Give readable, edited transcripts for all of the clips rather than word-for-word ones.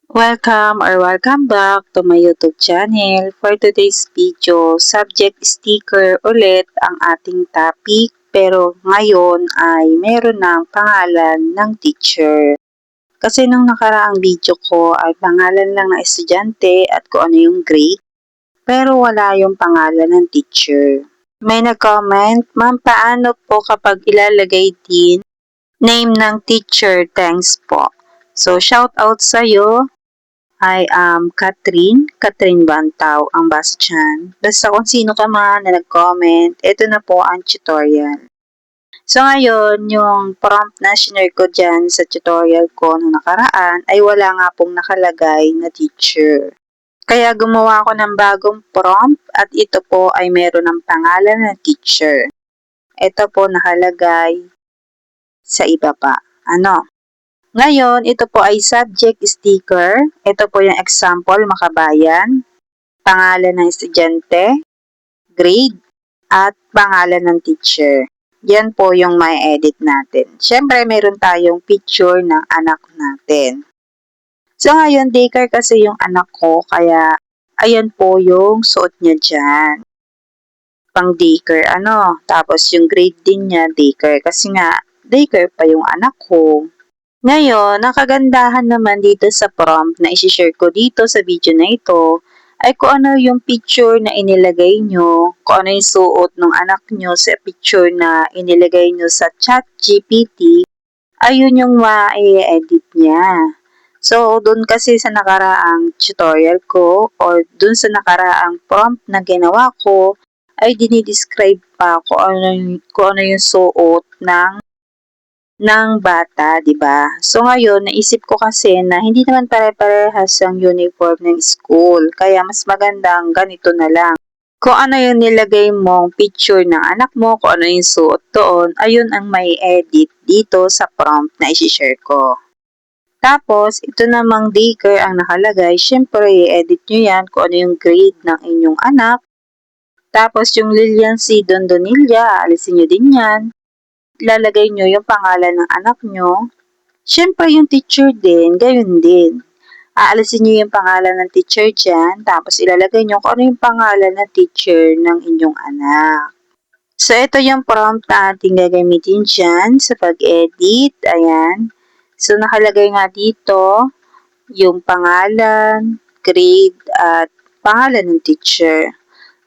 Welcome back to my YouTube channel. For today's video, subject sticker ulit ang ating topic pero ngayon ay meron ng pangalan ng teacher. Kasi nung nakaraang video ko ay pangalan lang ng estudyante at kung ano yung grade pero wala yung pangalan ng teacher. May nag-comment, "Ma'am, paano po kapag ilalagay din name ng teacher? Thanks po." So, shout out sa'yo. I am Catherine Bantaw ang basa dyan. Basta kung sino ka man na nag-comment, ito na po ang tutorial. So ngayon, yung prompt na shinare ko dyan sa tutorial ko nung nakaraan ay wala nga pong nakalagay na teacher. Kaya gumawa ako ng bagong prompt at ito po ay meron ng pangalan ng teacher. Ito po nakalagay sa ibaba. Ngayon, ito po ay subject sticker. Ito po yung example, makabayan, pangalan ng estudyante, grade, at pangalan ng teacher. Yan po yung may edit natin. Siyempre, meron tayong picture ng anak natin. So, ngayon, daycare kasi yung anak ko, kaya ayan po yung suot niya dyan. Pang daycare, Tapos yung grade din niya, daycare. Kasi nga, daycare pa yung anak ko. Ngayon, ang kagandahan naman dito sa prompt na isi-share ko dito sa video na ito ay kung ano yung picture na inilagay nyo, kung ano yung suot ng anak nyo sa picture na inilagay nyo sa ChatGPT, ayun yung ma-edit niya. So, dun kasi sa nakaraang tutorial ko or dun sa nakaraang prompt na ginawa ko, ay dinidescribe pa kung ano yung suot ng bata, 'di ba? So ngayon, naisip ko kasi na hindi naman pare-parehas ang uniform ng school, kaya mas magandang ganito na lang. Kung ano yung nilagay mong picture ng anak mo, kung ano yung suot doon, ayun ang may edit dito sa prompt na i-share ko. Tapos, ito namang daycare ang nakalagay, syempre i-edit nyo yan kung ano yung grade ng inyong anak. Tapos, yung Lilian C. Dondonilla, alisin nyo din yan. Ilalagay nyo yung pangalan ng anak nyo. Siyempre, yung teacher din, gayon din. Aalisin nyo yung pangalan ng teacher dyan, tapos ilalagay nyo kung ano yung pangalan ng teacher ng inyong anak. So, ito yung prompt na ating gagamitin dyan sa pag-edit. Ayan. So, nakalagay nga dito yung pangalan, grade, at pangalan ng teacher.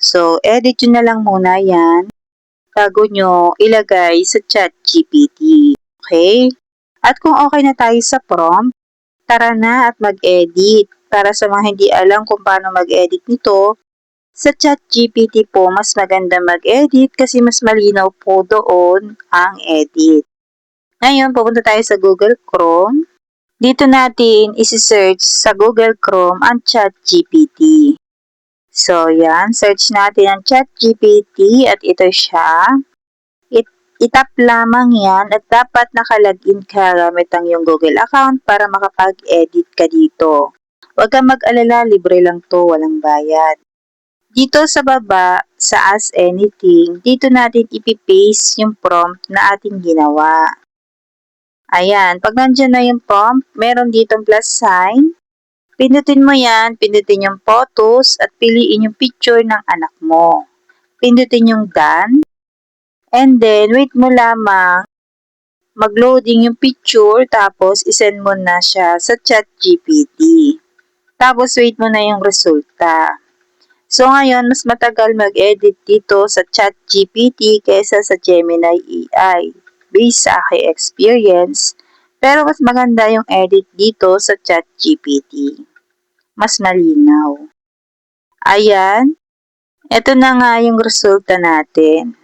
So, edit nyo na lang muna yan bago nyo ilagay sa ChatGPT. Okay? At kung okay na tayo sa prompt, tara na at mag-edit. Para sa mga hindi alam kung paano mag-edit nito, sa ChatGPT po mas maganda mag-edit kasi mas malinaw po doon ang edit. Ngayon, pupunta tayo sa Google Chrome. Dito natin isi-search sa Google Chrome ang ChatGPT. So, yan. Search natin ang ChatGPT at ito siya. Itap lamang yan at dapat nakalagin ka gamit ang iyong Google account para makapag-edit ka dito. Huwag kang mag-alala, libre lang to, walang bayad. Dito sa baba, sa Ask Anything, dito natin ipipaste yung prompt na ating ginawa. Ayan, pag nandyan na yung prompt, meron ditong plus sign. Pindutin mo yan, pindutin yung photos at piliin yung picture ng anak mo. Pindutin yung done. And then, wait mo lamang mag-loading yung picture tapos isend mo na siya sa ChatGPT. Tapos, wait mo na yung resulta. So, ngayon, mas matagal mag-edit dito sa ChatGPT kaysa sa Gemini AI based sa aking experience. Pero mas maganda yung edit dito sa ChatGPT. Mas malinaw. Ayan. Ito na nga yung resulta natin.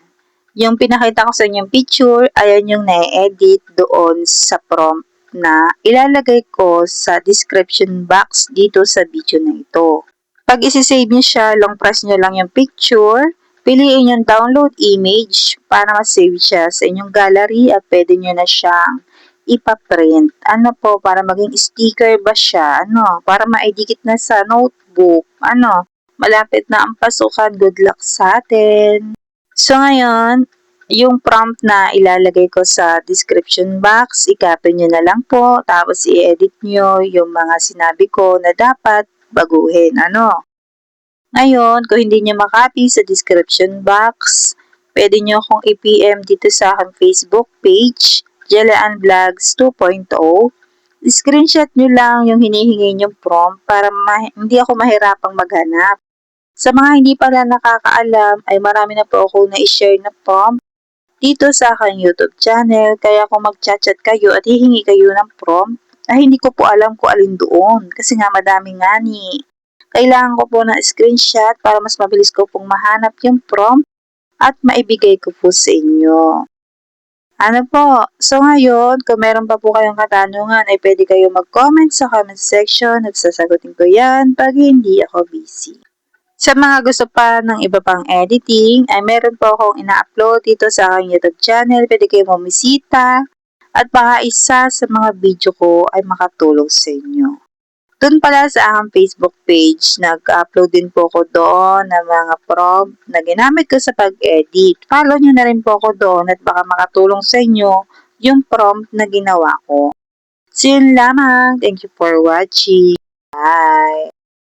Yung pinakita ko sa inyong picture, ayan yung na-edit doon sa prompt na ilalagay ko sa description box dito sa video na ito. Pag isi-save nyo siya, long press nyo lang yung picture, piliin yung download image para ma-save siya sa inyong gallery at pwede nyo na siyang ipaprint. Para maging sticker ba siya? Para maidikit na sa notebook. Malapit na ang pasukan. Good luck sa atin! So, ngayon, Yung prompt na ilalagay ko sa description box, i-copy nyo na lang po, tapos i-edit nyo yung mga sinabi ko na dapat baguhin. Ngayon, kung hindi nyo makopy sa description box, pwede nyo akong i-PM dito sa aking Facebook page, Jelaan Vlogs 2.0. Screenshot nyo lang yung hinihingi nyong prompt para hindi ako mahirapang maghanap. Sa mga hindi pala nakakaalam, ay marami na po ako na-share na prompt dito sa aking YouTube channel. Kaya kung mag-chat kayo at hihingi kayo ng prompt, ay hindi ko po alam kung alin doon. Kasi nga madami nga ni. Kailangan ko po ng screenshot para mas mabilis ko pong mahanap yung prompt at maibigay ko po sa inyo. So ngayon, kung meron pa po kayong katanungan, ay pwede kayo mag-comment sa comment section at sasagutin ko yan pag hindi ako busy. Sa mga gusto pa ng iba pang editing, ay meron po akong ina-upload dito sa aking YouTube channel. Pwede kayo bumisita at baka isa sa mga video ko ay makatulong sa inyo. Doon pala sa aking Facebook page, nag-upload din po ako doon ng mga prompt na ginamit ko sa pag-edit. Follow nyo na rin po ako doon at baka makatulong sa inyo yung prompt na ginawa ko. So yun lamang. Thank you for watching. Bye!